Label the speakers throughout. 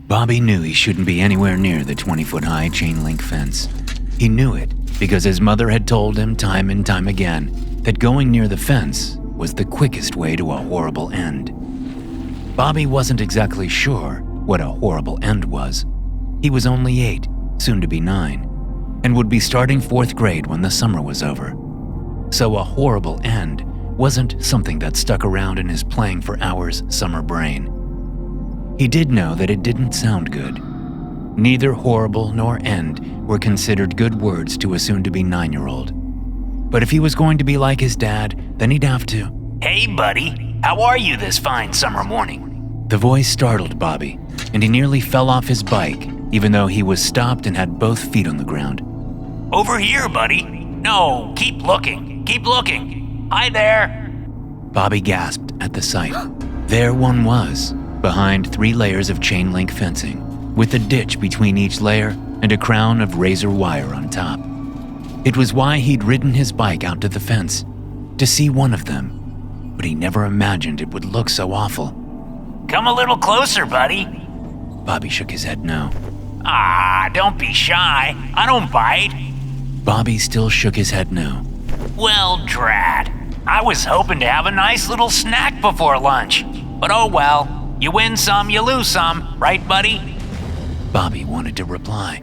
Speaker 1: Bobby knew he shouldn't be anywhere near the 20-foot-high chain-link fence. He knew it because his mother had told him time and time again that going near the fence was the quickest way to a horrible end. Bobby wasn't exactly sure what a horrible end was. He was only 8, soon to be 9, and would be starting 4th grade when the summer was over. So a horrible end wasn't something that stuck around in his playing for hours summer brain. He did know that it didn't sound good. Neither horrible nor end were considered good words to a soon-to-be 9-year-old. But if he was going to be like his dad, then he'd have to.
Speaker 2: "Hey, buddy, how are you this fine summer morning?"
Speaker 1: The voice startled Bobby, and he nearly fell off his bike, even though he was stopped and had both feet on the ground.
Speaker 2: "Over here, buddy. No, keep looking. Keep looking. Hi there."
Speaker 1: Bobby gasped at the sight. There one was, behind 3 layers of chain-link fencing, with a ditch between each layer and a crown of razor wire on top. It was why he'd ridden his bike out to the fence, to see one of them, but he never imagined it would look so awful.
Speaker 2: "Come a little closer, buddy."
Speaker 1: Bobby shook his head no.
Speaker 2: Don't be shy. I don't bite."
Speaker 1: Bobby still shook his head no.
Speaker 2: "Well, drat. I was hoping to have a nice little snack before lunch. But oh well, you win some, you lose some, right, buddy?"
Speaker 1: Bobby wanted to reply.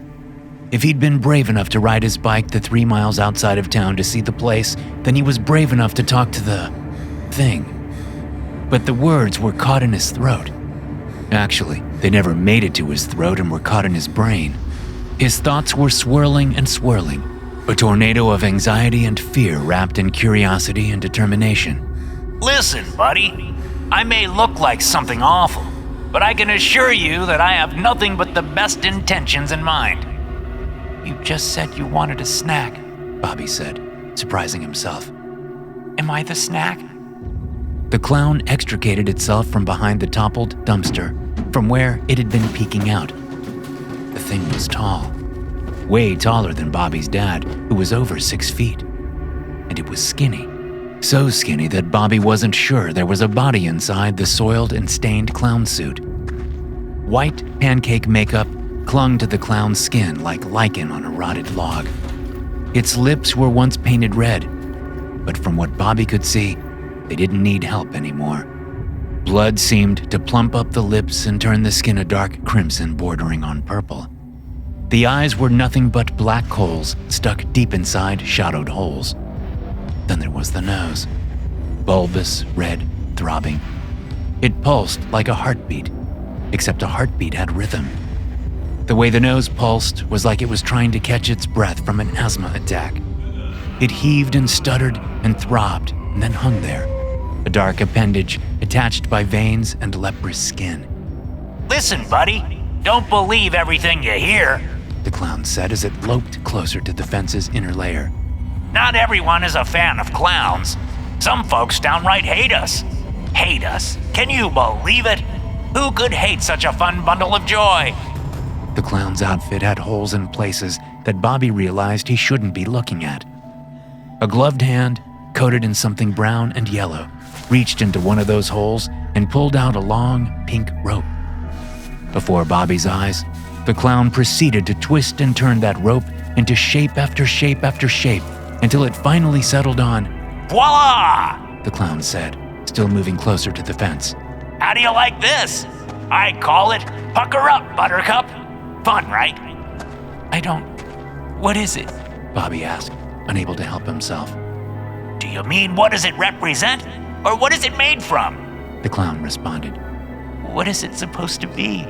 Speaker 1: If he'd been brave enough to ride his bike the 3 miles outside of town to see the place, then he was brave enough to talk to the thing. But the words were caught in his throat. Actually, they never made it to his throat and were caught in his brain. His thoughts were swirling and swirling, a tornado of anxiety and fear wrapped in curiosity and determination.
Speaker 2: "Listen, buddy, I may look like something awful, but I can assure you that I have nothing but the best intentions in mind."
Speaker 1: "You just said you wanted a snack," Bobby said, surprising himself. "Am I the snack?" The clown extricated itself from behind the toppled dumpster, from where it had been peeking out. The thing was tall, way taller than Bobby's dad, who was over 6 feet. And it was skinny, so skinny that Bobby wasn't sure there was a body inside the soiled and stained clown suit. White pancake makeup clung to the clown's skin like lichen on a rotted log. Its lips were once painted red, but from what Bobby could see, they didn't need help anymore. Blood seemed to plump up the lips and turn the skin a dark crimson bordering on purple. The eyes were nothing but black coals stuck deep inside shadowed holes. Then there was the nose, bulbous, red, throbbing. It pulsed like a heartbeat, except a heartbeat had rhythm. The way the nose pulsed was like it was trying to catch its breath from an asthma attack. It heaved and stuttered and throbbed and then hung there, a dark appendage attached by veins and leprous skin.
Speaker 2: "Listen, buddy, don't believe everything you hear,"
Speaker 1: the clown said as it loped closer to the fence's inner layer.
Speaker 2: "Not everyone is a fan of clowns. Some folks downright hate us. Hate us. Can you believe it? Who could hate such a fun bundle of joy?"
Speaker 1: The clown's outfit had holes in places that Bobby realized he shouldn't be looking at. A gloved hand, coated in something brown and yellow, reached into one of those holes and pulled out a long, pink rope. Before Bobby's eyes, the clown proceeded to twist and turn that rope into shape after shape after shape until it finally settled on.
Speaker 2: "Voila!"
Speaker 1: the clown said, still moving closer to the fence.
Speaker 2: "How do you like this? I call it Pucker Up, Buttercup. Fun, right?"
Speaker 1: What is it?" Bobby asked, unable to help himself.
Speaker 2: "Do you mean what does it represent? Or what is it made from?"
Speaker 1: The clown responded.
Speaker 2: "What is it supposed to be?"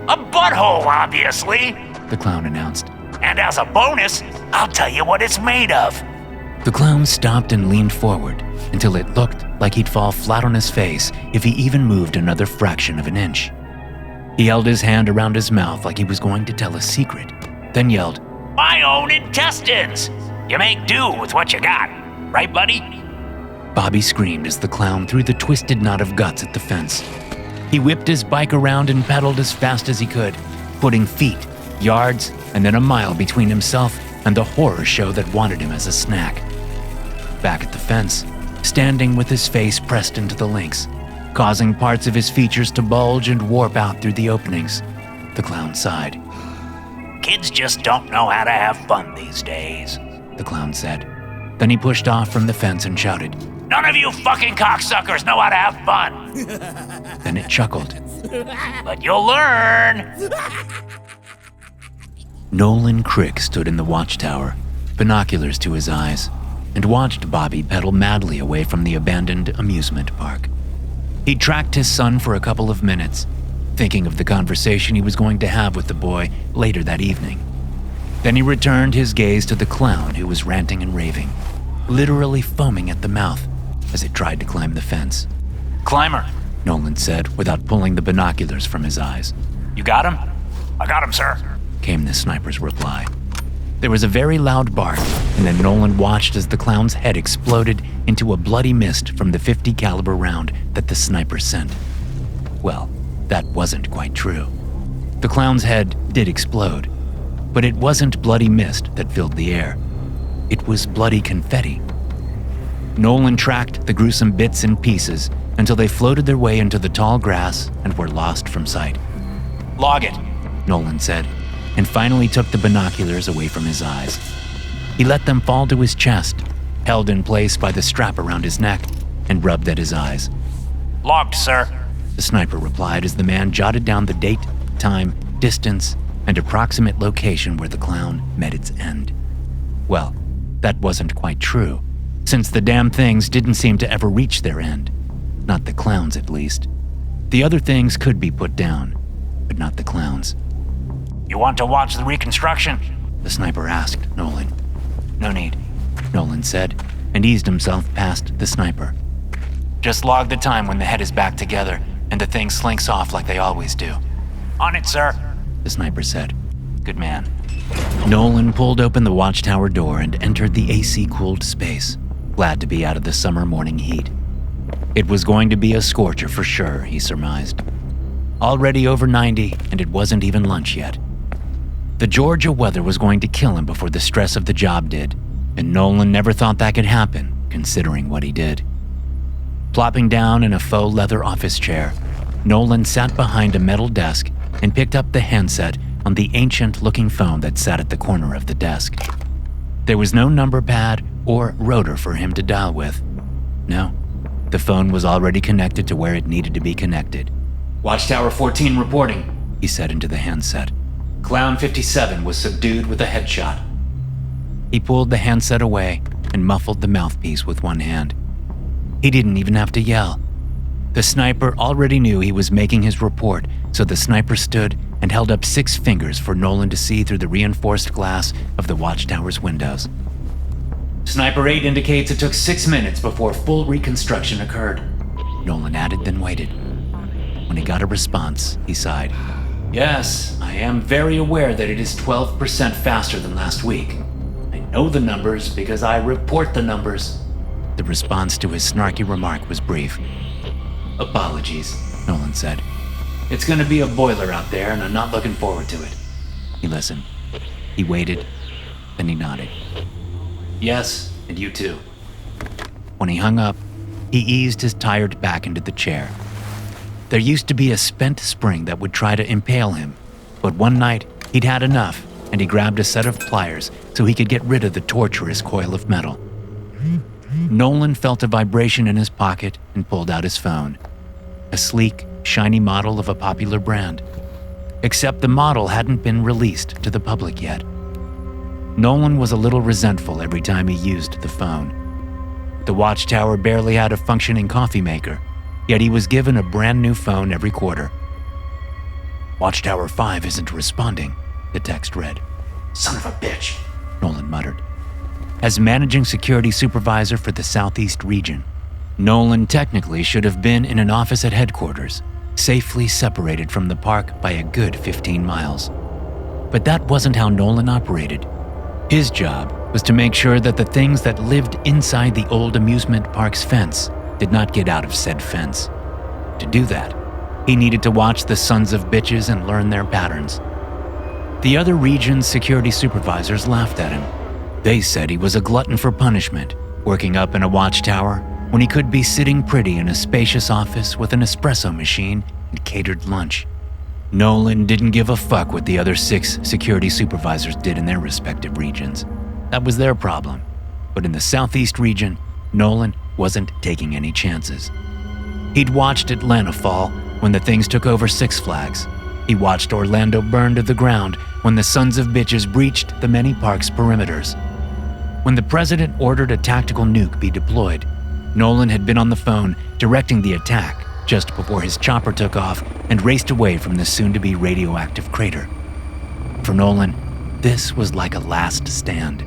Speaker 2: "A butthole, obviously,"
Speaker 1: the clown announced.
Speaker 2: "And as a bonus, I'll tell you what it's made of."
Speaker 1: The clown stopped and leaned forward until it looked like he'd fall flat on his face if he even moved another fraction of an inch. He held his hand around his mouth like he was going to tell a secret, then yelled,
Speaker 2: "My own intestines! You make do with what you got, right, buddy?"
Speaker 1: Bobby screamed as the clown threw the twisted knot of guts at the fence. He whipped his bike around and pedaled as fast as he could, putting feet, yards, and then a mile between himself and the horror show that wanted him as a snack. Back at the fence, standing with his face pressed into the links, causing parts of his features to bulge and warp out through the openings, The clown sighed.
Speaker 2: Kids just don't know how to have fun these days,
Speaker 1: the clown said. Then he pushed off from the fence and shouted,
Speaker 2: "None of you fucking cocksuckers know how to have fun."
Speaker 1: Then it chuckled.
Speaker 2: "But you'll learn."
Speaker 1: Nolan Crick stood in the watchtower, binoculars to his eyes, and watched Bobby pedal madly away from the abandoned amusement park. He tracked his son for a couple of minutes, thinking of the conversation he was going to have with the boy later that evening. Then he returned his gaze to the clown who was ranting and raving, literally foaming at the mouth as it tried to climb the fence.
Speaker 2: "Climber,"
Speaker 1: Nolan said without pulling the binoculars from his eyes.
Speaker 2: "You got him?" "I got him, sir,"
Speaker 1: came the sniper's reply. There was a very loud bark, and then Nolan watched as the clown's head exploded into a bloody mist from the .50 caliber round that the sniper sent. Well, that wasn't quite true. The clown's head did explode, but it wasn't bloody mist that filled the air. It was bloody confetti. Nolan tracked the gruesome bits and pieces until they floated their way into the tall grass and were lost from sight.
Speaker 2: "Log it,"
Speaker 1: Nolan said, and finally took the binoculars away from his eyes. He let them fall to his chest, held in place by the strap around his neck, and rubbed at his eyes.
Speaker 2: "Logged, sir,"
Speaker 1: the sniper replied as the man jotted down the date, time, distance, and approximate location where the clown met its end. Well, that wasn't quite true, since the damn things didn't seem to ever reach their end. Not the clowns, at least. The other things could be put down, but not the clowns.
Speaker 2: "You want to watch the reconstruction?"
Speaker 1: the sniper asked Nolan.
Speaker 2: "No need,"
Speaker 1: Nolan said, and eased himself past the sniper.
Speaker 2: "Just log the time when the head is back together and the thing slinks off like they always do." "On it, sir,"
Speaker 1: the sniper said.
Speaker 2: "Good man."
Speaker 1: Nolan pulled open the watchtower door and entered the AC-cooled space, glad to be out of the summer morning heat. It was going to be a scorcher for sure, he surmised. Already over 90, and it wasn't even lunch yet. The Georgia weather was going to kill him before the stress of the job did, and Nolan never thought that could happen, considering what he did. Plopping down in a faux leather office chair, Nolan sat behind a metal desk and picked up the handset on the ancient-looking phone that sat at the corner of the desk. There was no number pad or rotor for him to dial with. No, the phone was already connected to where it needed to be connected.
Speaker 3: "Watchtower 14 reporting,"
Speaker 1: he said into the handset.
Speaker 3: "Clown 57 was subdued with a headshot."
Speaker 1: He pulled the handset away and muffled the mouthpiece with one hand. He didn't even have to yell. The sniper already knew he was making his report, so the sniper stood and held up 6 fingers for Nolan to see through the reinforced glass of the watchtower's windows.
Speaker 3: "Sniper 8 indicates it took 6 minutes before full reconstruction occurred,"
Speaker 1: Nolan added, then waited. When he got a response, he sighed.
Speaker 3: "Yes, I am very aware that it is 12% faster than last week. I know the numbers because I report the numbers."
Speaker 1: The response to his snarky remark was brief.
Speaker 3: "Apologies,"
Speaker 1: Nolan said.
Speaker 3: "It's going to be a boiler out there and I'm not looking forward to it."
Speaker 1: He listened. He waited. Then he nodded.
Speaker 3: "Yes, and you too."
Speaker 1: When he hung up, he eased his tired back into the chair. There used to be a spent spring that would try to impale him, but one night he'd had enough and he grabbed a set of pliers so he could get rid of the torturous coil of metal. Nolan felt a vibration in his pocket and pulled out his phone. A sleek, shiny model of a popular brand. Except the model hadn't been released to the public yet. Nolan was a little resentful every time he used the phone. The watchtower barely had a functioning coffee maker, yet he was given a brand new phone every quarter. "Watchtower 5 isn't responding," the text read.
Speaker 3: "Son of a bitch,"
Speaker 1: Nolan muttered. As managing security supervisor for the Southeast region, Nolan technically should have been in an office at headquarters, safely separated from the park by a good 15 miles. But that wasn't how Nolan operated. His job was to make sure that the things that lived inside the old amusement park's fence did not get out of said fence. To do that, he needed to watch the sons of bitches and learn their patterns. The other region's security supervisors laughed at him. They said he was a glutton for punishment, working up in a watchtower when he could be sitting pretty in a spacious office with an espresso machine and catered lunch. Nolan didn't give a fuck what the other 6 security supervisors did in their respective regions. That was their problem. But in the Southeast region, Nolan wasn't taking any chances. He'd watched Atlanta fall when the things took over Six Flags. He watched Orlando burn to the ground when the sons of bitches breached the many parks' perimeters. When the president ordered a tactical nuke be deployed, Nolan had been on the phone directing the attack just before his chopper took off and raced away from the soon-to-be radioactive crater. For Nolan, this was like a last stand.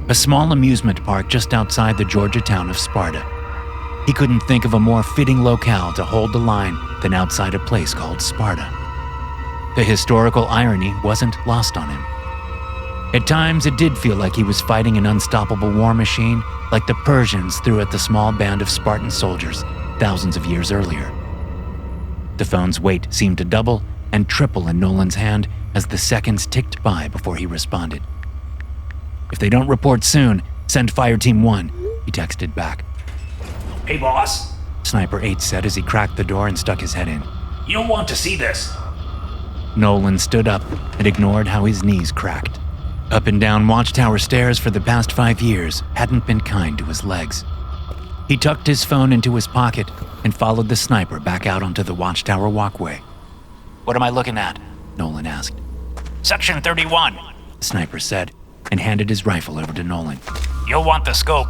Speaker 1: A small amusement park just outside the Georgia town of Sparta. He couldn't think of a more fitting locale to hold the line than outside a place called Sparta. The historical irony wasn't lost on him. At times, it did feel like he was fighting an unstoppable war machine like the Persians threw at the small band of Spartan soldiers thousands of years earlier. The phone's weight seemed to double and triple in Nolan's hand as the seconds ticked by before he responded. "If they don't report soon, send Fire Team 1, he texted back.
Speaker 2: Hey, boss.
Speaker 1: Sniper 8 said as he cracked the door and stuck his head in.
Speaker 2: You'll want to see this.
Speaker 1: Nolan stood up and ignored how his knees cracked. Up and down watchtower stairs for the past 5 years hadn't been kind to his legs. He tucked his phone into his pocket and followed the sniper back out onto the watchtower walkway.
Speaker 2: What am I looking at?
Speaker 1: Nolan asked.
Speaker 2: Section 31.
Speaker 1: The sniper said and handed his rifle over to Nolan.
Speaker 2: You'll want the scope.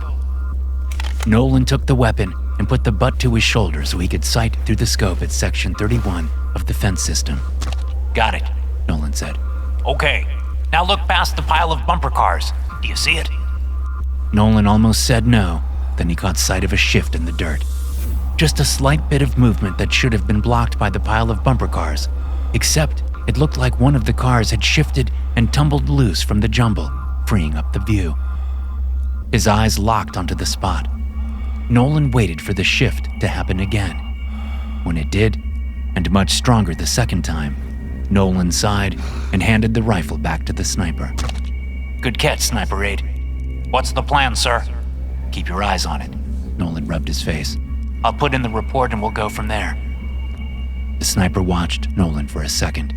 Speaker 1: Nolan took the weapon and put the butt to his shoulder so he could sight through the scope at Section 31 of the fence system.
Speaker 2: Got it,
Speaker 1: Nolan said.
Speaker 2: Okay, now look past the pile of bumper cars. Do you see it?
Speaker 1: Nolan almost said no, then he caught sight of a shift in the dirt. Just a slight bit of movement that should have been blocked by the pile of bumper cars, except it looked like one of the cars had shifted and tumbled loose from the jumble, freeing up the view. His eyes locked onto the spot. Nolan waited for the shift to happen again. When it did, and much stronger the second time, Nolan sighed and handed the rifle back to the sniper.
Speaker 2: Good catch, Sniper 8. What's the plan, sir?
Speaker 1: Keep your eyes on it. Nolan rubbed his face.
Speaker 2: I'll put in the report and we'll go from there.
Speaker 1: The sniper watched Nolan for a second,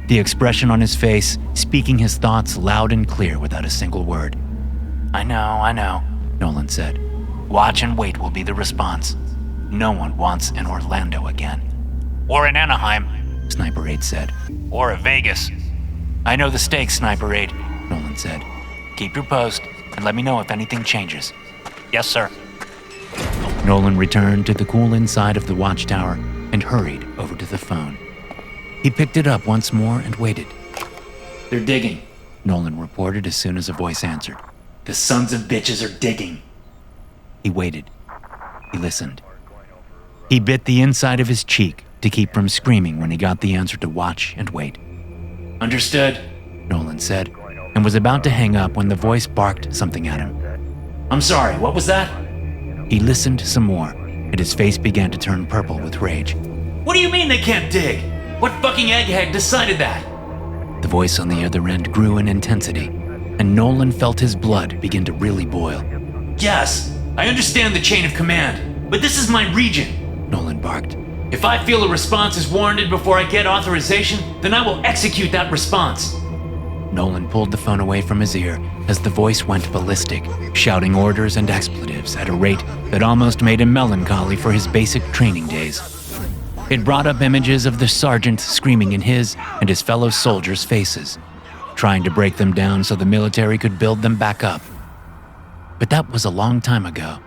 Speaker 1: the expression on his face speaking his thoughts loud and clear without a single word.
Speaker 2: I know,
Speaker 1: Nolan said.
Speaker 2: Watch and wait will be the response. No one wants an Orlando again. Or an Anaheim,
Speaker 1: Sniper 8 said.
Speaker 2: Or a Vegas.
Speaker 1: I know the stakes, Sniper 8, Nolan said. Keep your post and let me know if anything changes.
Speaker 2: Yes, sir.
Speaker 1: Nolan returned to the cool inside of the watchtower and hurried over to the phone. He picked it up once more and waited.
Speaker 3: They're digging,
Speaker 1: Nolan reported as soon as a voice answered.
Speaker 3: The sons of bitches are digging.
Speaker 1: He waited. He listened. He bit the inside of his cheek to keep from screaming when he got the answer to watch and wait.
Speaker 3: Understood,
Speaker 1: Nolan said, and was about to hang up when the voice barked something at him.
Speaker 3: I'm sorry, what was that?
Speaker 1: He listened some more, and his face began to turn purple with rage.
Speaker 3: What do you mean they can't dig? What fucking egghead decided that?
Speaker 1: The voice on the other end grew in intensity, and Nolan felt his blood begin to really boil.
Speaker 3: Yes, I understand the chain of command, but this is my region,
Speaker 1: Nolan barked.
Speaker 3: If I feel a response is warranted before I get authorization, then I will execute that response.
Speaker 1: Nolan pulled the phone away from his ear as the voice went ballistic, shouting orders and expletives at a rate that almost made him melancholy for his basic training days. It brought up images of the sergeant screaming in his and his fellow soldiers' faces, trying to break them down so the military could build them back up. But that was a long time ago.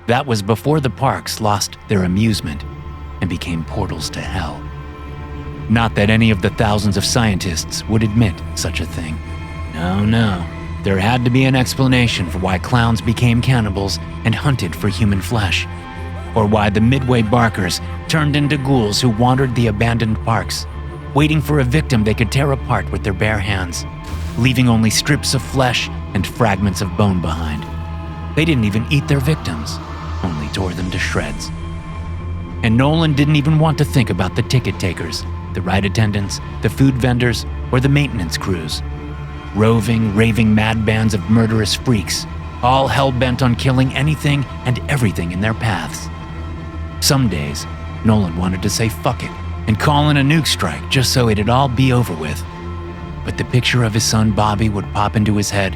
Speaker 1: That was before the parks lost their amusement and became portals to hell. Not that any of the thousands of scientists would admit such a thing. No. There had to be an explanation for why clowns became cannibals and hunted for human flesh, or why the Midway barkers turned into ghouls who wandered the abandoned parks, waiting for a victim they could tear apart with their bare hands, leaving only strips of flesh and fragments of bone behind. They didn't even eat their victims, only tore them to shreds. And Nolan didn't even want to think about the ticket takers, the ride attendants, the food vendors, or the maintenance crews. Roving, raving mad bands of murderous freaks, all hell-bent on killing anything and everything in their paths. Some days, Nolan wanted to say fuck it and call in a nuke strike just so it'd all be over with. But the picture of his son Bobby would pop into his head,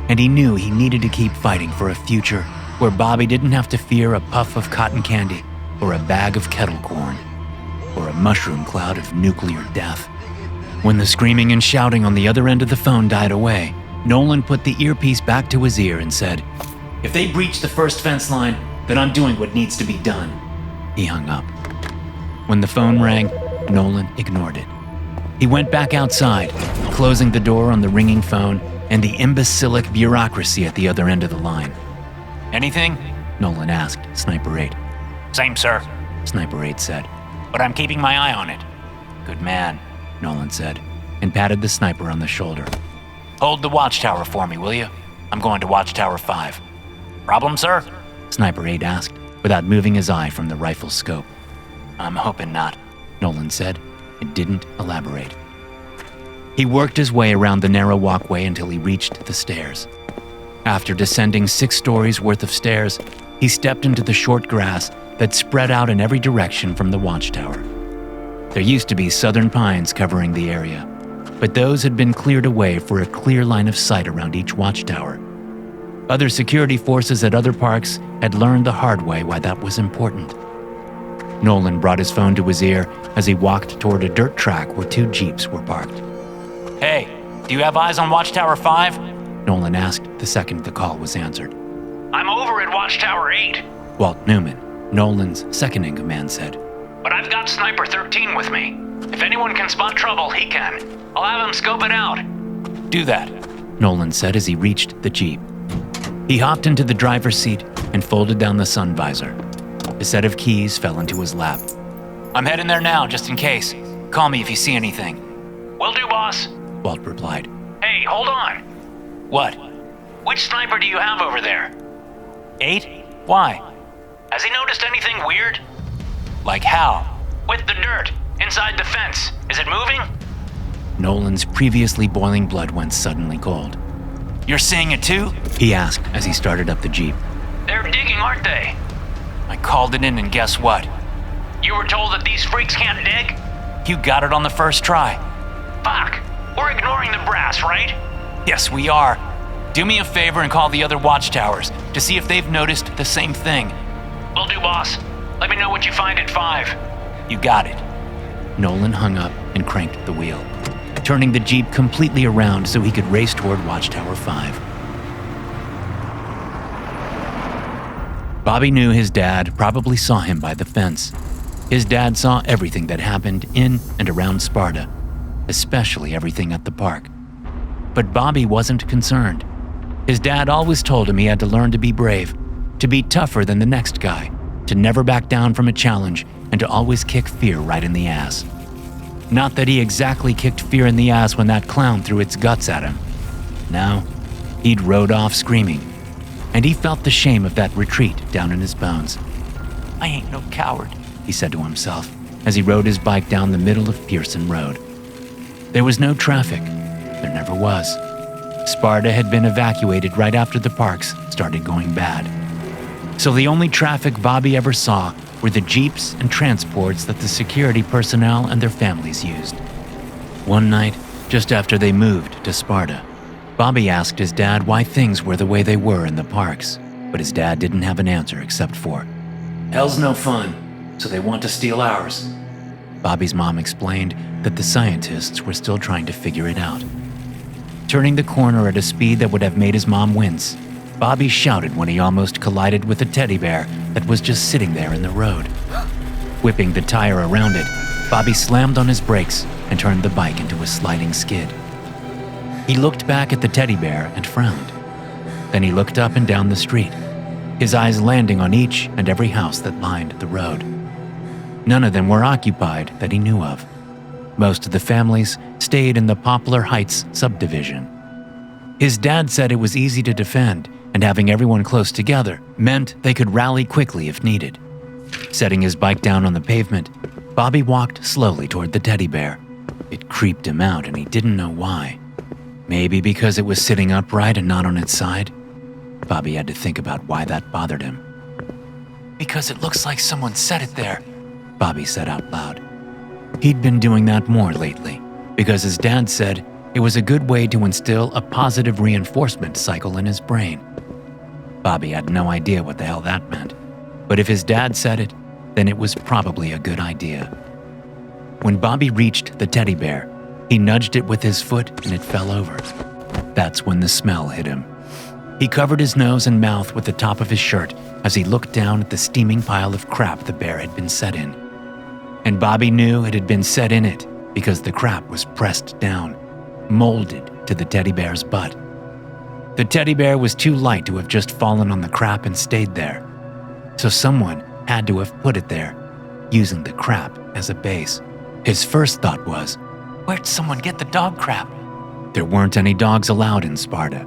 Speaker 1: and he knew he needed to keep fighting for a future where Bobby didn't have to fear a puff of cotton candy or a bag of kettle corn or a mushroom cloud of nuclear death. When the screaming and shouting on the other end of the phone died away, Nolan put the earpiece back to his ear and said,
Speaker 3: If they breach the first fence line, then I'm doing what needs to be done.
Speaker 1: He hung up. When the phone rang, Nolan ignored it. He went back outside, closing the door on the ringing phone and the imbecilic bureaucracy at the other end of the line.
Speaker 2: Anything?
Speaker 1: Nolan asked Sniper 8.
Speaker 2: Same, sir.
Speaker 1: Sniper 8 said.
Speaker 2: But I'm keeping my eye on it.
Speaker 1: Good man, Nolan said, and patted the sniper on the shoulder.
Speaker 2: Hold the watchtower for me, will you? I'm going to watchtower 5. Problem, sir?
Speaker 1: Sniper 8 asked, without moving his eye from the rifle's scope.
Speaker 2: I'm hoping not,
Speaker 1: Nolan said, and didn't elaborate. He worked his way around the narrow walkway until he reached the stairs. After descending 6 stories worth of stairs, he stepped into the short grass that spread out in every direction from the watchtower. There used to be southern pines covering the area, but those had been cleared away for a clear line of sight around each watchtower. Other security forces at other parks had learned the hard way why that was important. Nolan brought his phone to his ear as he walked toward a dirt track where 2 jeeps were parked.
Speaker 2: Hey, do you have eyes on watchtower 5?
Speaker 1: Nolan asked the second the call was answered.
Speaker 2: I'm over at watchtower 8.
Speaker 1: Walt Newman, Nolan's second-in-command, said.
Speaker 2: But I've got Sniper 13 with me. If anyone can spot trouble, he can. I'll have him scope it out. Do that,
Speaker 1: Nolan said as he reached the jeep. He hopped into the driver's seat and folded down the sun visor. A set of keys fell into his lap.
Speaker 2: I'm heading there now, just in case. Call me if you see anything. Will do, boss,
Speaker 1: Walt replied.
Speaker 2: Hey, hold on. What? Which sniper do you have over there? 8? Why? Has he noticed anything weird? Like how? With the dirt, inside the fence. Is it moving?
Speaker 1: Nolan's previously boiling blood went suddenly cold.
Speaker 2: You're seeing it too?
Speaker 1: He asked as he started up the jeep.
Speaker 2: They're digging, aren't they? I called it in and guess what? You were told that these freaks can't dig? You got it on the first try. Fuck! We're ignoring the brass, right? Yes, we are. Do me a favor and call the other watchtowers to see if they've noticed the same thing. Will do, boss. Let me know what you find at 5. You got it.
Speaker 1: Nolan hung up and cranked the wheel, turning the jeep completely around so he could race toward watchtower 5. Bobby knew his dad probably saw him by the fence. His dad saw everything that happened in and around Sparta, especially everything at the park. But Bobby wasn't concerned. His dad always told him he had to learn to be brave, to be tougher than the next guy, to never back down from a challenge, and to always kick fear right in the ass. Not that he exactly kicked fear in the ass when that clown threw its guts at him. No, he'd rode off screaming, and he felt the shame of that retreat down in his bones.
Speaker 2: I ain't no coward,
Speaker 1: he said to himself as he rode his bike down the middle of Pearson Road. There was no traffic. There never was. Sparta had been evacuated right after the parks started going bad. So the only traffic Bobby ever saw were the jeeps and transports that the security personnel and their families used. One night, just after they moved to Sparta, Bobby asked his dad why things were the way they were in the parks, but his dad didn't have an answer except for,
Speaker 3: Hell's no fun, so they want to steal ours.
Speaker 1: Bobby's mom explained that the scientists were still trying to figure it out. Turning the corner at a speed that would have made his mom wince, Bobby shouted when he almost collided with a teddy bear that was just sitting there in the road. Whipping the tire around it, Bobby slammed on his brakes and turned the bike into a sliding skid. He looked back at the teddy bear and frowned. Then he looked up and down the street, his eyes landing on each and every house that lined the road. None of them were occupied that he knew of. Most of the families stayed in the Poplar Heights subdivision. His dad said it was easy to defend, and having everyone close together meant they could rally quickly if needed. Setting his bike down on the pavement, Bobby walked slowly toward the teddy bear. It creeped him out, and he didn't know why. Maybe because it was sitting upright and not on its side? Bobby had to think about why that bothered him.
Speaker 2: Because it looks like someone set it there,
Speaker 1: Bobby said out loud. He'd been doing that more lately, because his dad said it was a good way to instill a positive reinforcement cycle in his brain. Bobby had no idea what the hell that meant, but if his dad said it, then it was probably a good idea. When Bobby reached the teddy bear, he nudged it with his foot and it fell over. That's when the smell hit him. He covered his nose and mouth with the top of his shirt as he looked down at the steaming pile of crap the bear had been set in. And Bobby knew it had been set in it because the crap was pressed down, molded to the teddy bear's butt. The teddy bear was too light to have just fallen on the crap and stayed there. So someone had to have put it there, using the crap as a base. His first thought was,
Speaker 2: Where'd someone get the dog crap?
Speaker 1: there weren't any dogs allowed in Sparta.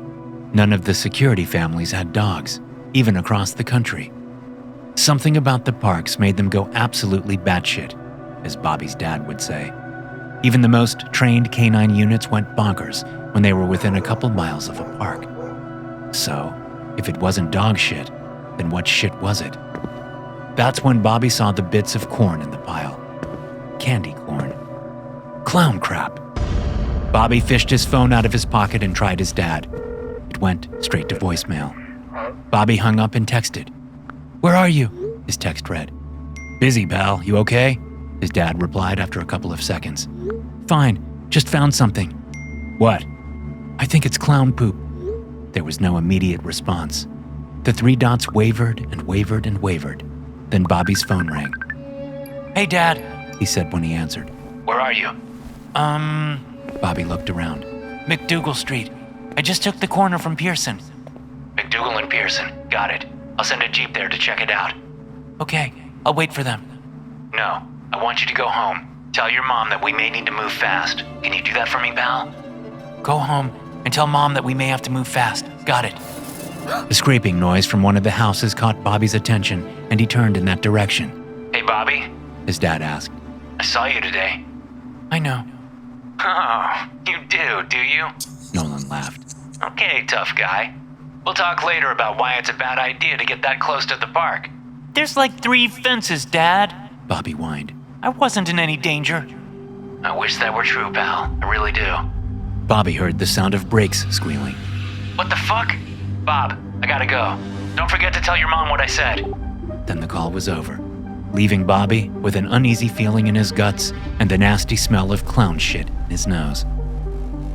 Speaker 1: None of the security families had dogs, even across the country. Something about the parks made them go absolutely batshit, as Bobby's dad would say. Even the most trained canine units went bonkers when they were within a couple miles of a park. So, if it wasn't dog shit, then what shit was it? That's when Bobby saw the bits of corn in the pile. Candy corn. Clown crap. Bobby fished his phone out of his pocket and tried his dad. It went straight to voicemail. Bobby hung up and texted. "Where are you?" his text read. "Busy, pal. You okay?" his dad replied after a couple of seconds. "Fine. Just found something." "What?" "I think it's clown poop." There was no immediate response. The three dots wavered and wavered and wavered. Then Bobby's phone rang.
Speaker 2: Hey, Dad,
Speaker 1: He said when he answered.
Speaker 2: where are you?
Speaker 1: Bobby looked around.
Speaker 2: McDougal Street. I just took the corner from Pearson. McDougal and Pearson. Got it. I'll send a Jeep there to check it out.
Speaker 3: Okay, I'll wait for them.
Speaker 2: No, I want you to go home. Tell your mom that we may need to move fast. Can you do that for me, pal?
Speaker 3: Go home and tell Mom that we may have to move fast. Got it.
Speaker 1: A scraping noise from one of the houses caught Bobby's attention, and he turned in that direction.
Speaker 2: Hey, Bobby.
Speaker 1: His dad asked.
Speaker 2: I saw you today.
Speaker 3: I know.
Speaker 2: Oh, you do you?
Speaker 1: Nolan laughed.
Speaker 2: Okay, tough guy. We'll talk later about why it's a bad idea to get that close to the park.
Speaker 3: There's like 3 fences, Dad.
Speaker 1: Bobby whined.
Speaker 3: I wasn't in any danger.
Speaker 2: I wish that were true, pal. I really do.
Speaker 1: Bobby heard the sound of brakes squealing.
Speaker 2: What the fuck? Bob, I gotta go. Don't forget to tell your mom what I said.
Speaker 1: Then the call was over, leaving Bobby with an uneasy feeling in his guts and the nasty smell of clown shit in his nose.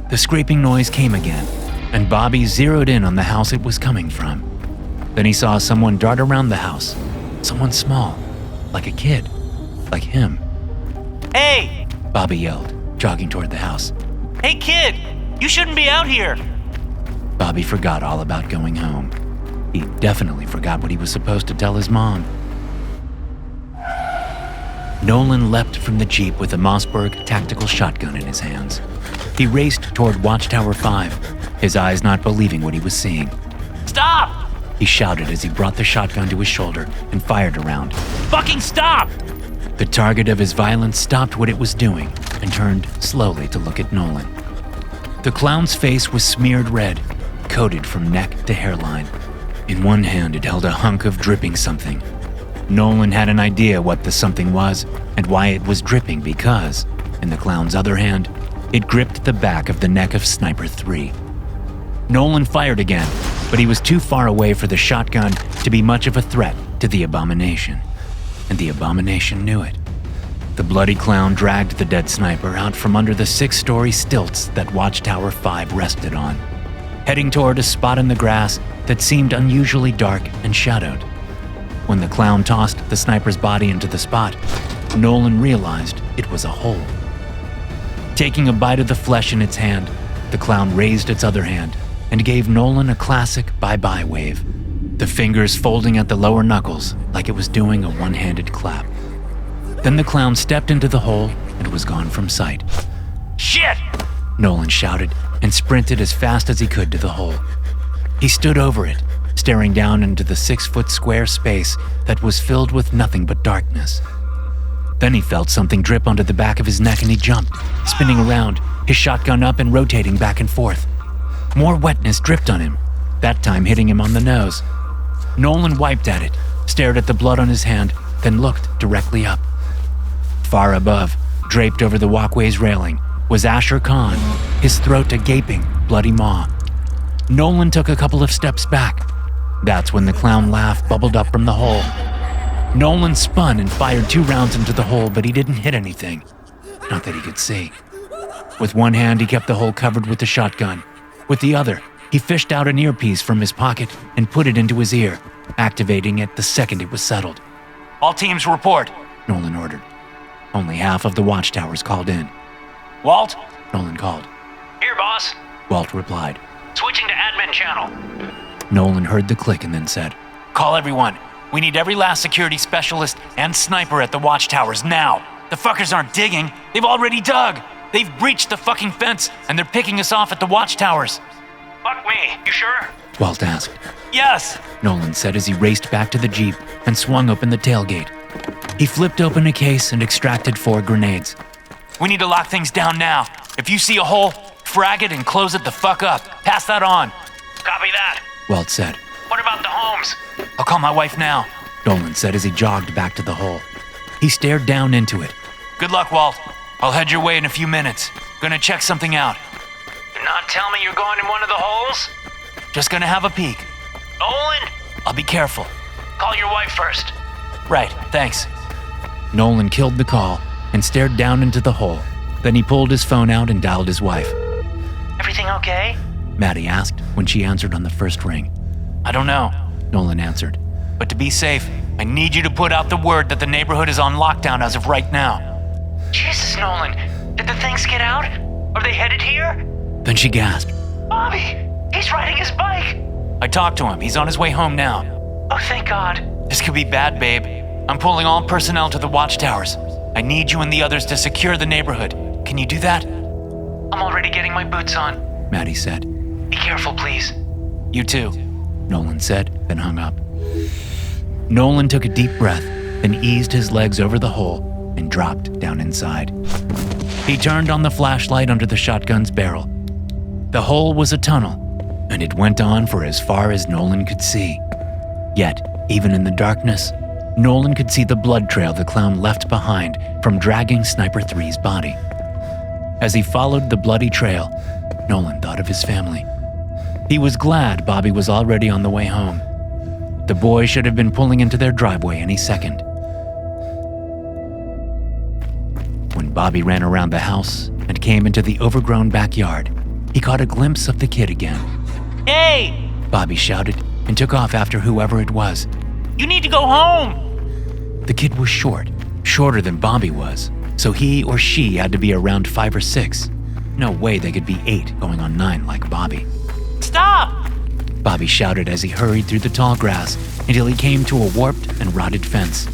Speaker 1: The scraping noise came again, and Bobby zeroed in on the house it was coming from. Then he saw someone dart around the house. Someone small, like a kid, like him.
Speaker 3: Hey!
Speaker 1: Bobby yelled, jogging toward the house.
Speaker 3: Hey, kid! You shouldn't be out here!
Speaker 1: Bobby forgot all about going home. He definitely forgot what he was supposed to tell his mom. Nolan leapt from the Jeep with a Mossberg tactical shotgun in his hands. He raced toward Watchtower 5, his eyes not believing what he was seeing.
Speaker 3: Stop!
Speaker 1: He shouted as he brought the shotgun to his shoulder and fired a round.
Speaker 3: Fucking stop!
Speaker 1: The target of his violence stopped what it was doing and turned slowly to look at Nolan. The clown's face was smeared red, coated from neck to hairline. In one hand, it held a hunk of dripping something. Nolan had an idea what the something was and why it was dripping because, in the clown's other hand, it gripped the back of the neck of Sniper 3. Nolan fired again, but he was too far away for the shotgun to be much of a threat to the abomination. And the abomination knew it. The bloody clown dragged the dead sniper out from under the 6-story stilts that Watchtower 5 rested on, heading toward a spot in the grass that seemed unusually dark and shadowed. When the clown tossed the sniper's body into the spot, Nolan realized it was a hole. Taking a bite of the flesh in its hand, the clown raised its other hand and gave Nolan a classic bye-bye wave, the fingers folding at the lower knuckles like it was doing a one-handed clap. Then the clown stepped into the hole and was gone from sight.
Speaker 2: Shit!
Speaker 1: Nolan shouted and sprinted as fast as he could to the hole. He stood over it, staring down into the 6-foot square space that was filled with nothing but darkness. Then he felt something drip onto the back of his neck and he jumped, spinning around, his shotgun up and rotating back and forth. More wetness dripped on him, that time hitting him on the nose. Nolan wiped at it, stared at the blood on his hand, then looked directly up. Far above, Draped over the walkway's railing was Asher Khan, his throat a gaping, bloody maw. Nolan took a couple of steps back. That's when the clown laugh bubbled up from the hole. Nolan spun and fired 2 rounds into the hole, but he didn't hit anything. Not that he could see. With one hand, he kept the hole covered with the shotgun. With the other, he fished out an earpiece from his pocket and put it into his ear, activating it the second it was settled.
Speaker 2: All teams report.
Speaker 1: Nolan ordered. Only half of the watchtowers called in.
Speaker 2: Walt?
Speaker 1: Nolan called.
Speaker 2: Here, boss.
Speaker 1: Walt replied.
Speaker 2: Switching to admin channel.
Speaker 1: Nolan heard the click and then said,
Speaker 2: Call everyone. We need every last security specialist and sniper at the watchtowers now. The fuckers aren't digging. They've already dug. They've breached the fucking fence and they're picking us off at the watchtowers. Fuck me. You sure?
Speaker 1: Walt asked.
Speaker 2: Yes.
Speaker 1: Nolan said as he raced back to the Jeep and swung open the tailgate. He flipped open a case and extracted 4 grenades.
Speaker 2: We need to lock things down now. If you see a hole, frag it and close it the fuck up. Pass that on. Copy that.
Speaker 1: Walt said.
Speaker 2: What about the homes? I'll call my wife now.
Speaker 1: Nolan said as he jogged back to the hole. He stared down into it.
Speaker 2: Good luck, Walt. I'll head your way in a few minutes. Gonna check something out. You're not telling me you're going in one of the holes?
Speaker 1: Just gonna have a peek.
Speaker 2: Nolan?
Speaker 1: I'll be careful.
Speaker 2: Call your wife first.
Speaker 1: Right, thanks. Nolan killed the call and stared down into the hole. Then he pulled his phone out and dialed his wife.
Speaker 2: Everything okay?
Speaker 1: Maddie asked when she answered on the first ring.
Speaker 2: I don't know,
Speaker 1: Nolan answered.
Speaker 2: but to be safe, I need you to put out the word that the neighborhood is on lockdown as of right now. Jesus, Nolan, did the things get out? Are they headed here?
Speaker 1: Then she gasped.
Speaker 2: Bobby, he's riding his bike. I talked to him. He's on his way home now. Oh, thank God. This could be bad, babe. I'm pulling all personnel to the watchtowers. I need you and the others to secure the neighborhood. Can you do that? I'm already getting my boots on,
Speaker 1: Maddie said.
Speaker 2: Be careful, please. You too.
Speaker 1: Nolan said, then hung up. Nolan took a deep breath, then eased his legs over the hole and dropped down inside. He turned on the flashlight under the shotgun's barrel. The hole was a tunnel, and it went on for as far as Nolan could see. Yet, even in the darkness, Nolan could see the blood trail the clown left behind from dragging Sniper 3's body. As he followed the bloody trail, Nolan thought of his family. He was glad Bobby was already on the way home. The boy should have been pulling into their driveway any second. When Bobby ran around the house and came into the overgrown backyard, he caught a glimpse of the kid again.
Speaker 2: Hey!
Speaker 1: Bobby shouted and took off after whoever it was.
Speaker 2: You need to go home!
Speaker 1: The kid was short, shorter than Bobby was, so he or she had to be around 5 or 6. No way they could be 8 going on 9 like Bobby.
Speaker 2: Stop!
Speaker 1: Bobby shouted as he hurried through the tall grass until he came to a warped and rotted fence.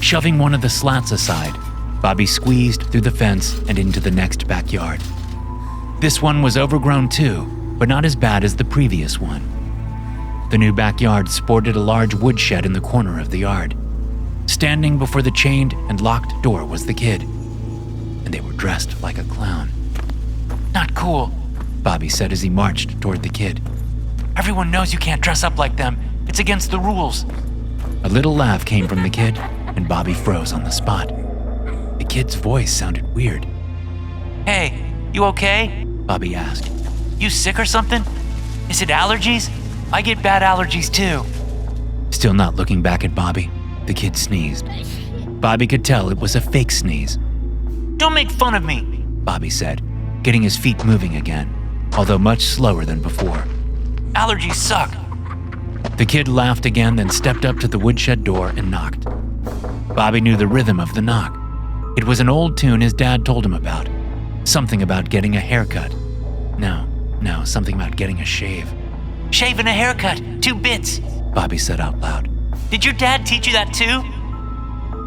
Speaker 1: Shoving one of the slats aside, Bobby squeezed through the fence and into the next backyard. This one was overgrown too, but not as bad as the previous one. The new backyard sported a large woodshed in the corner of the yard. Standing before the chained and locked door was the kid, and they were dressed like a clown.
Speaker 2: Not cool,
Speaker 1: Bobby said as he marched toward the kid.
Speaker 2: Everyone knows you can't dress up like them. It's against the rules.
Speaker 1: A little laugh came from the kid, and Bobby froze on the spot. The kid's voice sounded weird.
Speaker 2: Hey, you okay?
Speaker 1: Bobby asked.
Speaker 2: You sick or something? Is it allergies? I get bad allergies too.
Speaker 1: Still not looking back at Bobby, the kid sneezed. Bobby could tell it was a fake sneeze.
Speaker 2: Don't make fun of me,
Speaker 1: Bobby said, getting his feet moving again, although much slower than before.
Speaker 2: Allergies suck.
Speaker 1: The kid laughed again, then stepped up to the woodshed door and knocked. Bobby knew the rhythm of the knock. It was an old tune his dad told him about. Something about getting a haircut. No, something about getting a shave.
Speaker 2: Shave and a haircut, 2 bits,
Speaker 1: Bobby said out loud.
Speaker 2: Did your dad teach you that too?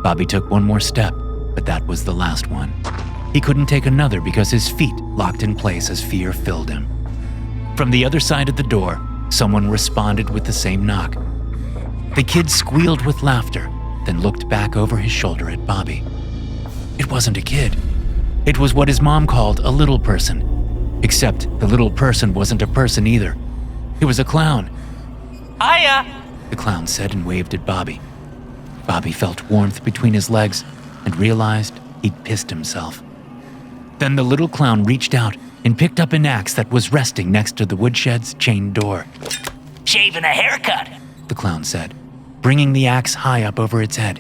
Speaker 1: Bobby took one more step, but that was the last one. He couldn't take another because his feet locked in place as fear filled him. From the other side of the door, someone responded with the same knock. The kid squealed with laughter, then looked back over his shoulder at Bobby. It wasn't a kid. It was what his mom called a little person. Except the little person wasn't a person either. It was a clown.
Speaker 2: Hiya!
Speaker 1: The clown said and waved at Bobby. Bobby felt warmth between his legs and realized he'd pissed himself. Then the little clown reached out and picked up an axe that was resting next to the woodshed's chained door.
Speaker 2: Shaving a haircut,
Speaker 1: The clown said, bringing the axe high up over its head.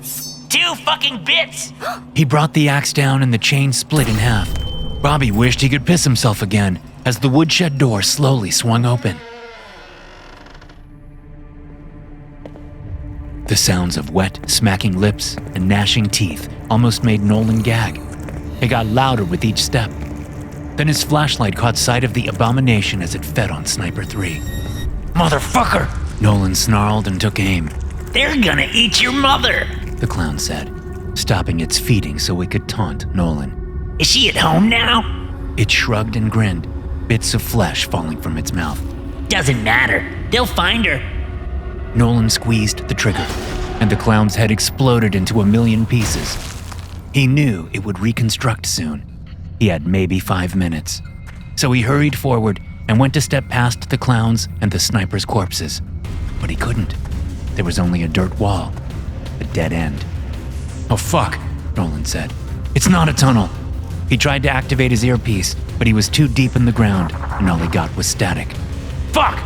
Speaker 2: 2 fucking bits.
Speaker 1: He brought the axe down and the chain split in half. Bobby wished he could piss himself again as the woodshed door slowly swung open. The sounds of wet, smacking lips and gnashing teeth almost made Nolan gag. It got louder with each step. Then his flashlight caught sight of the abomination as it fed on Sniper 3.
Speaker 2: Motherfucker!
Speaker 1: Nolan snarled and took aim.
Speaker 2: They're gonna eat your mother!
Speaker 1: The clown said, stopping its feeding so it could taunt Nolan.
Speaker 2: Is she at home now?
Speaker 1: It shrugged and grinned, bits of flesh falling from its mouth.
Speaker 2: Doesn't matter. They'll find her.
Speaker 1: Nolan squeezed the trigger, and the clown's head exploded into a million pieces. He knew it would reconstruct soon. He had maybe 5 minutes. So he hurried forward and went to step past the clowns and the sniper's corpses. But he couldn't. There was only a dirt wall, a dead end. Oh fuck, Nolan said. It's not a tunnel. He tried to activate his earpiece, but he was too deep in the ground, and all he got was static. Fuck!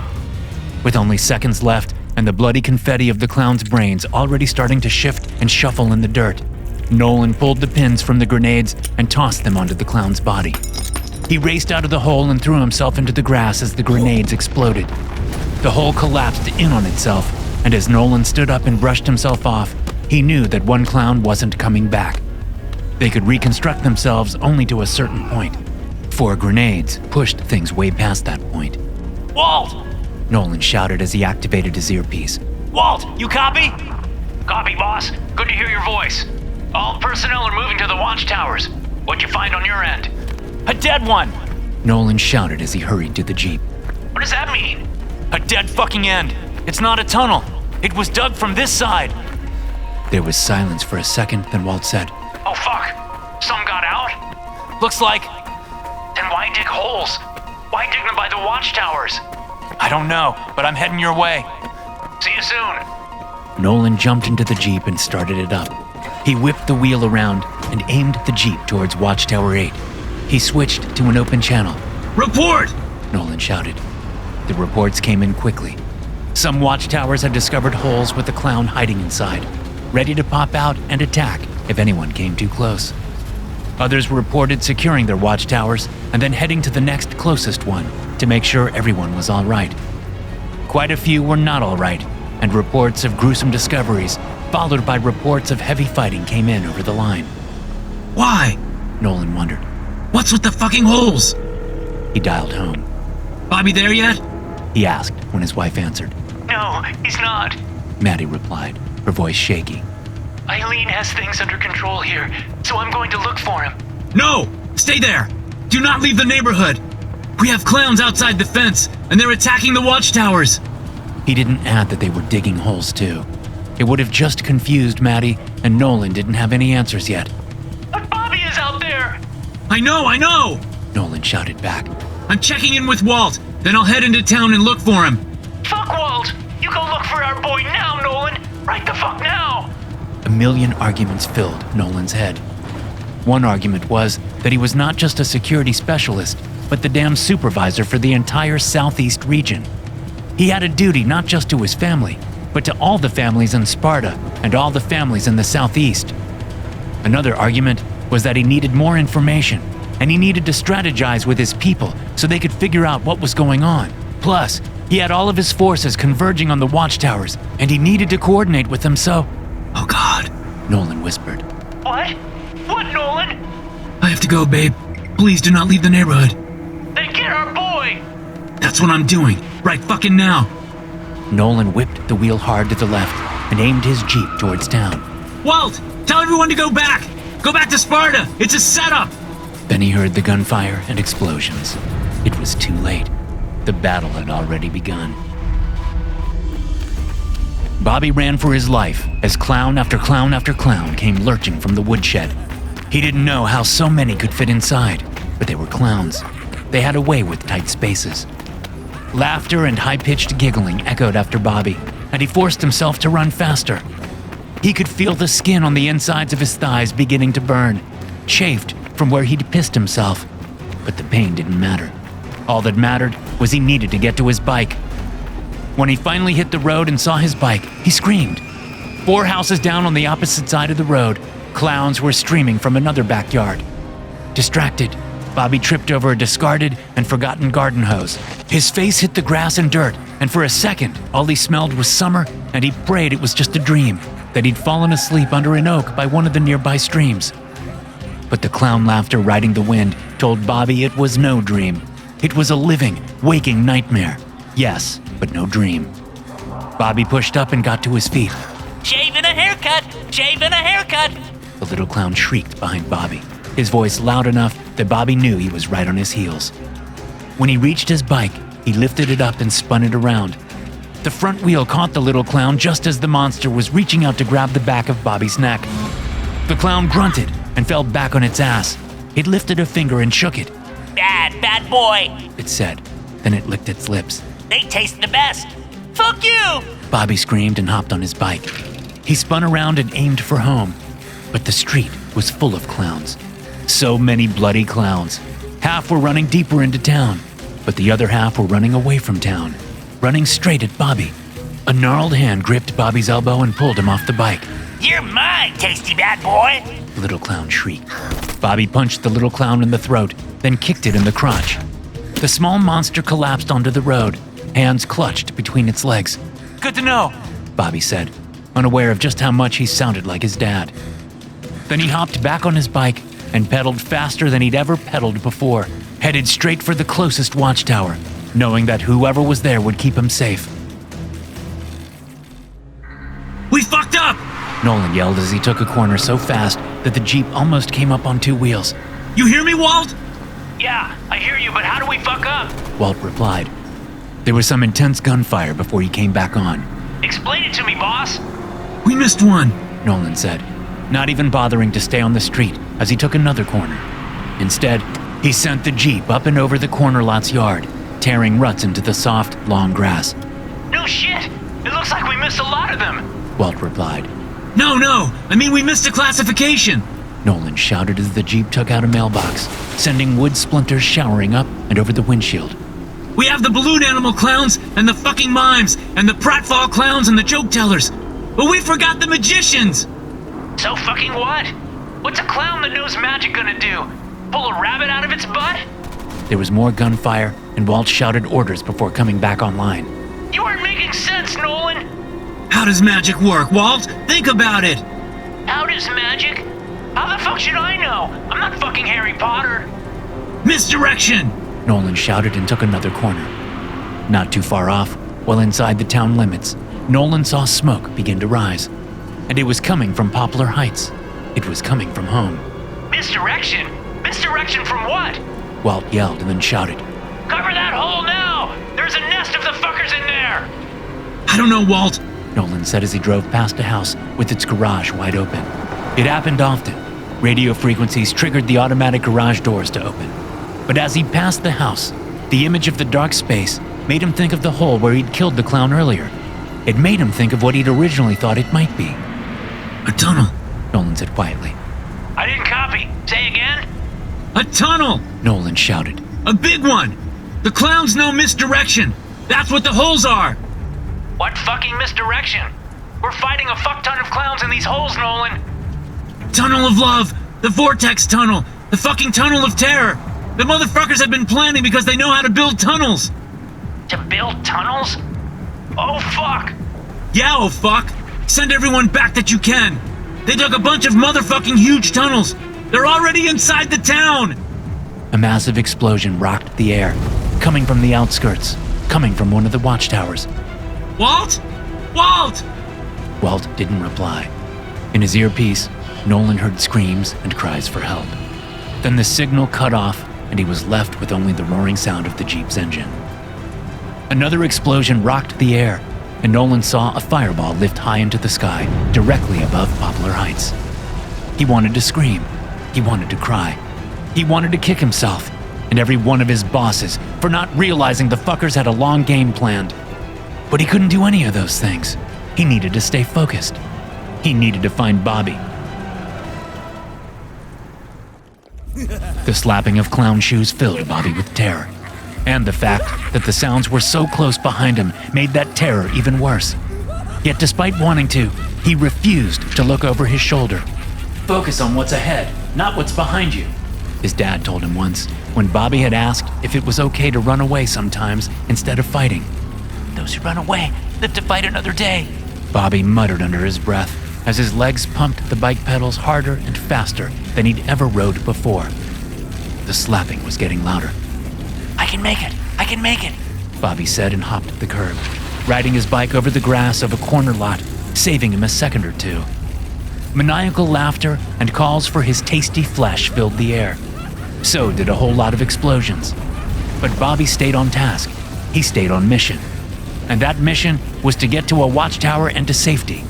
Speaker 1: With only seconds left, and the bloody confetti of the clown's brains already starting to shift and shuffle in the dirt, Nolan pulled the pins from the grenades and tossed them onto the clown's body. He raced out of the hole and threw himself into the grass as the grenades exploded. The hole collapsed in on itself, and as Nolan stood up and brushed himself off, he knew that one clown wasn't coming back. They could reconstruct themselves only to a certain point. 4 grenades pushed things way past that point.
Speaker 2: Walt!
Speaker 1: Nolan shouted as he activated his earpiece.
Speaker 2: Walt, you copy? Copy, boss. Good to hear your voice. All personnel are moving to the watchtowers. What'd you find on your end? A dead one!
Speaker 1: Nolan shouted as he hurried to the jeep.
Speaker 2: What does that mean?
Speaker 3: A dead fucking end. It's not a tunnel. It was dug from this side.
Speaker 1: There was silence for a second, then Walt said,
Speaker 2: Oh fuck! Some got out?
Speaker 3: Looks like...
Speaker 2: Then why dig holes? Why dig them by the watchtowers?
Speaker 3: I don't know, but I'm heading your way.
Speaker 2: See you soon.
Speaker 1: Nolan jumped into the jeep and started it up. He whipped the wheel around and aimed the jeep towards Watchtower 8. He switched to an open channel.
Speaker 2: Report!
Speaker 1: Nolan shouted. The reports came in quickly. Some watchtowers had discovered holes with the clown hiding inside, ready to pop out and attack if anyone came too close. Others reported securing their watchtowers and then heading to the next closest one to make sure everyone was all right. Quite a few were not all right, and reports of gruesome discoveries, followed by reports of heavy fighting, came in over the line.
Speaker 4: Why?
Speaker 1: Nolan wondered.
Speaker 4: What's with the fucking holes?
Speaker 1: He dialed home.
Speaker 4: Bobby there yet?
Speaker 1: He asked when his wife answered.
Speaker 2: No, he's not.
Speaker 1: Maddie replied, her voice shaky.
Speaker 2: Eileen has things under control here, so I'm going to look for him.
Speaker 4: No! Stay there! Do not leave the neighborhood! We have clowns outside the fence, and they're attacking the watchtowers!
Speaker 1: He didn't add that they were digging holes too. It would have just confused Maddie, and Nolan didn't have any answers yet.
Speaker 2: But Bobby is out there!
Speaker 4: I know!
Speaker 1: Nolan shouted back.
Speaker 4: I'm checking in with Walt, then I'll head into town and look for him.
Speaker 2: Fuck Walt! You go look for our boy now, Nolan! Right the fuck now!
Speaker 1: A million arguments filled Nolan's head. One argument was that he was not just a security specialist, but the damn supervisor for the entire southeast region. He had a duty not just to his family, but to all the families in Sparta and all the families in the southeast. Another argument was that he needed more information, and he needed to strategize with his people so they could figure out what was going on. Plus, he had all of his forces converging on the watchtowers, and he needed to coordinate with them, so...
Speaker 4: Oh God,
Speaker 1: Nolan whispered.
Speaker 2: What? What, Nolan?
Speaker 4: I have to go, babe. Please do not leave the neighborhood.
Speaker 2: Then get our boy!
Speaker 4: That's what I'm doing, right fucking now.
Speaker 1: Nolan whipped the wheel hard to the left and aimed his jeep towards town.
Speaker 4: Walt, tell everyone to go back! Go back to Sparta! It's a setup!
Speaker 1: Then he heard the gunfire and explosions. It was too late. The battle had already begun. Bobby ran for his life as clown after clown after clown came lurching from the woodshed. He didn't know how so many could fit inside, but they were clowns. They had a way with tight spaces. Laughter and high-pitched giggling echoed after Bobby, and he forced himself to run faster. He could feel the skin on the insides of his thighs beginning to burn. chafed from where he'd pissed himself. But the pain didn't matter. All that mattered was he needed to get to his bike. When he finally hit the road and saw his bike, he screamed. 4 houses down on the opposite side of the road, clowns were streaming from another backyard. Distracted, Bobby tripped over a discarded and forgotten garden hose. His face hit the grass and dirt, and for a second, all he smelled was summer, and he prayed it was just a dream, that he'd fallen asleep under an oak by one of the nearby streams. But the clown laughter riding the wind told Bobby it was no dream. It was a living, waking nightmare. Yes, but no dream. Bobby pushed up and got to his feet.
Speaker 2: Shave and a haircut! Shave and a haircut!
Speaker 1: The little clown shrieked behind Bobby, his voice loud enough that Bobby knew he was right on his heels. When he reached his bike, he lifted it up and spun it around. The front wheel caught the little clown just as the monster was reaching out to grab the back of Bobby's neck. The clown grunted and fell back on its ass. It lifted a finger and shook it.
Speaker 2: Bad boy,
Speaker 1: It said. Then it licked its lips.
Speaker 2: they taste the best. Fuck you!
Speaker 1: Bobby screamed and hopped on his bike. He spun around and aimed for home. But the street was full of clowns. So many bloody clowns. Half were running deeper into town, but the other half were running away from town, running straight at Bobby. A gnarled hand gripped Bobby's elbow and pulled him off the bike.
Speaker 2: You're mine, tasty bad boy!
Speaker 1: The little clown shrieked. Bobby punched the little clown in the throat, then kicked it in the crotch. The small monster collapsed onto the road, hands clutched between its legs.
Speaker 2: Good to know.
Speaker 1: Bobby said, unaware of just how much he sounded like his dad. Then he hopped back on his bike and pedaled faster than he'd ever pedaled before, headed straight for the closest watchtower, knowing that whoever was there would keep him safe.
Speaker 4: We fucked up!
Speaker 1: Nolan yelled as he took a corner so fast that the Jeep almost came up on 2 wheels.
Speaker 4: You hear me, Walt?
Speaker 2: Yeah, I hear you, but how do we fuck up?
Speaker 1: Walt replied. There was some intense gunfire before he came back on.
Speaker 2: Explain it to me, boss.
Speaker 4: We missed one.
Speaker 1: Nolan said, not even bothering to stay on the street as he took another corner. Instead, he sent the Jeep up and over the corner lot's yard, tearing ruts into the soft, long grass.
Speaker 2: No shit! It looks like we missed a lot of them.
Speaker 1: Walt replied.
Speaker 4: No, I mean we missed a classification.
Speaker 1: Nolan shouted as the Jeep took out a mailbox, sending wood splinters showering up and over the windshield.
Speaker 4: We have the balloon animal clowns and the fucking mimes and the pratfall clowns and the joke tellers. But we forgot the magicians.
Speaker 2: So fucking what? What's a clown that knows magic gonna do? Pull a rabbit out of its butt?
Speaker 1: There was more gunfire, and Walt shouted orders before coming back online.
Speaker 2: You aren't making sense, Nolan!
Speaker 4: How does magic work, Walt? Think about it.
Speaker 2: How does magic? How the fuck should I know? I'm not fucking Harry Potter.
Speaker 4: Misdirection.
Speaker 1: Nolan shouted and took another corner. Not too far off, while inside the town limits, Nolan saw smoke begin to rise. And it was coming from Poplar Heights. It was coming from home.
Speaker 2: Misdirection? Misdirection from what?
Speaker 1: Walt yelled and then shouted.
Speaker 2: Cover that hole now! There's a nest of the fuckers in there!
Speaker 4: I don't know, Walt.
Speaker 1: Nolan said as he drove past a house with its garage wide open. It happened often. Radio frequencies triggered the automatic garage doors to open. But as he passed the house, the image of the dark space made him think of the hole where he'd killed the clown earlier. It made him think of what he'd originally thought it might be.
Speaker 4: A tunnel.
Speaker 1: Nolan said quietly.
Speaker 2: I didn't copy. Say again?
Speaker 4: A tunnel!
Speaker 1: Nolan shouted.
Speaker 4: A big one! The clowns know misdirection. That's what the holes are.
Speaker 2: What fucking misdirection? We're fighting a fuck ton of clowns in these holes, Nolan.
Speaker 4: Tunnel of love. The vortex tunnel. The fucking tunnel of terror. The motherfuckers have been planning because they know how to build tunnels.
Speaker 2: To build tunnels? Oh fuck!
Speaker 4: Yeah, oh fuck. Send everyone back that you can. They dug a bunch of motherfucking huge tunnels. They're already inside the town.
Speaker 1: A massive explosion rocked the air, coming from the outskirts, coming from one of the watchtowers.
Speaker 4: Walt? Walt!
Speaker 1: Walt didn't reply. In his earpiece, Nolan heard screams and cries for help. Then the signal cut off, and he was left with only the roaring sound of the Jeep's engine. Another explosion rocked the air, and Nolan saw a fireball lift high into the sky, directly above Poplar Heights. He wanted to scream. He wanted to cry. He wanted to kick himself, and every one of his bosses, for not realizing the fuckers had a long game planned. But he couldn't do any of those things. He needed to stay focused. He needed to find Bobby. The slapping of clown shoes filled Bobby with terror. And the fact that the sounds were so close behind him made that terror even worse. Yet despite wanting to, he refused to look over his shoulder.
Speaker 3: Focus on what's ahead, not what's behind you,
Speaker 1: his dad told him once, when Bobby had asked if it was okay to run away sometimes instead of fighting.
Speaker 2: Those who run away live to fight another day,
Speaker 1: Bobby muttered under his breath as his legs pumped the bike pedals harder and faster than he'd ever rode before. The slapping was getting louder.
Speaker 2: I can make it, I can make it,
Speaker 1: Bobby said and hopped the curb, riding his bike over the grass of a corner lot, saving him a second or two. Maniacal laughter and calls for his tasty flesh filled the air. So did a whole lot of explosions. But Bobby stayed on task. He stayed on mission. And that mission was to get to a watchtower and to safety.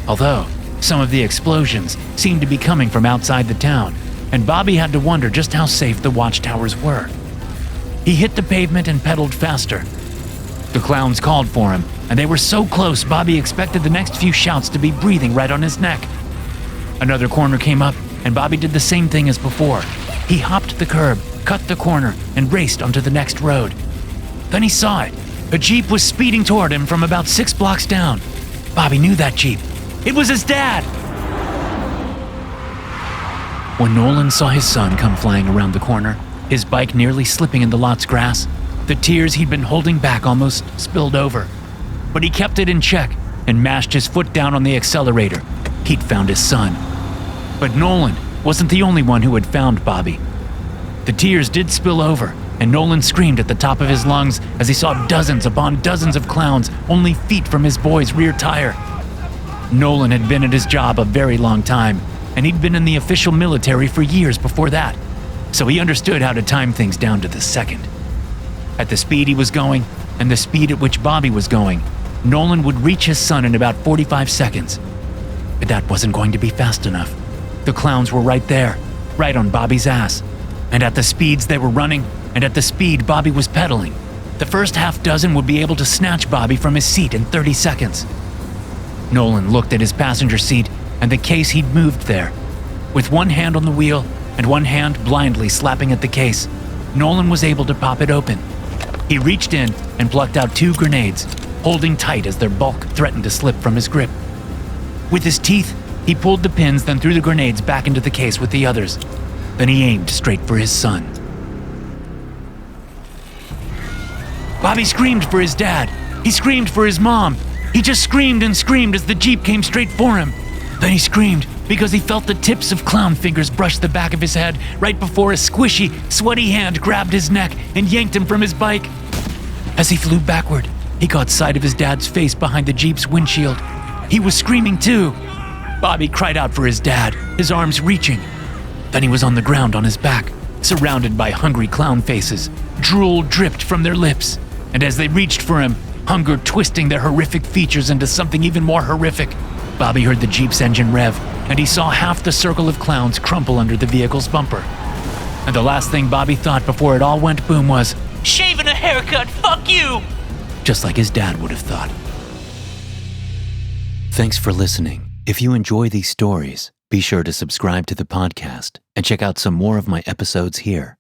Speaker 1: Although, some of the explosions seemed to be coming from outside the town, and Bobby had to wonder just how safe the watchtowers were. He hit the pavement and pedaled faster. The clowns called for him, and they were so close Bobby expected the next few shouts to be breathing right on his neck. Another corner came up, and Bobby did the same thing as before. He hopped the curb, cut the corner, and raced onto the next road. Then he saw it. A Jeep was speeding toward him from about 6 blocks down. Bobby knew that Jeep. It was his dad! When Nolan saw his son come flying around the corner, his bike nearly slipping in the lot's grass, the tears he'd been holding back almost spilled over. But he kept it in check and mashed his foot down on the accelerator. He'd found his son. But Nolan wasn't the only one who had found Bobby. The tears did spill over, and Nolan screamed at the top of his lungs as he saw dozens upon dozens of clowns only feet from his boy's rear tire. Nolan had been at his job a very long time, and he'd been in the official military for years before that, so he understood how to time things down to the second. At the speed he was going, and the speed at which Bobby was going, Nolan would reach his son in about 45 seconds. But that wasn't going to be fast enough. The clowns were right there, right on Bobby's ass. And at the speeds they were running, and at the speed Bobby was pedaling, the first half dozen would be able to snatch Bobby from his seat in 30 seconds. Nolan looked at his passenger seat and the case he'd moved there. With one hand on the wheel and one hand blindly slapping at the case, Nolan was able to pop it open. He reached in and plucked out 2 grenades, holding tight as their bulk threatened to slip from his grip. With his teeth, he pulled the pins, then threw the grenades back into the case with the others. Then he aimed straight for his son. Bobby screamed for his dad. He screamed for his mom. He just screamed and screamed as the Jeep came straight for him. Then he screamed because he felt the tips of clown fingers brush the back of his head right before a squishy, sweaty hand grabbed his neck and yanked him from his bike. As he flew backward, he caught sight of his dad's face behind the Jeep's windshield. He was screaming too. Bobby cried out for his dad, his arms reaching. Then he was on the ground on his back, surrounded by hungry clown faces. Drool dripped from their lips, and as they reached for him, hunger twisting their horrific features into something even more horrific, Bobby heard the Jeep's engine rev, and he saw half the circle of clowns crumple under the vehicle's bumper. And the last thing Bobby thought before it all went boom was,
Speaker 2: shave and a haircut, fuck you!
Speaker 1: Just like his dad would have thought. Thanks for listening. If you enjoy these stories, be sure to subscribe to the podcast and check out some more of my episodes here.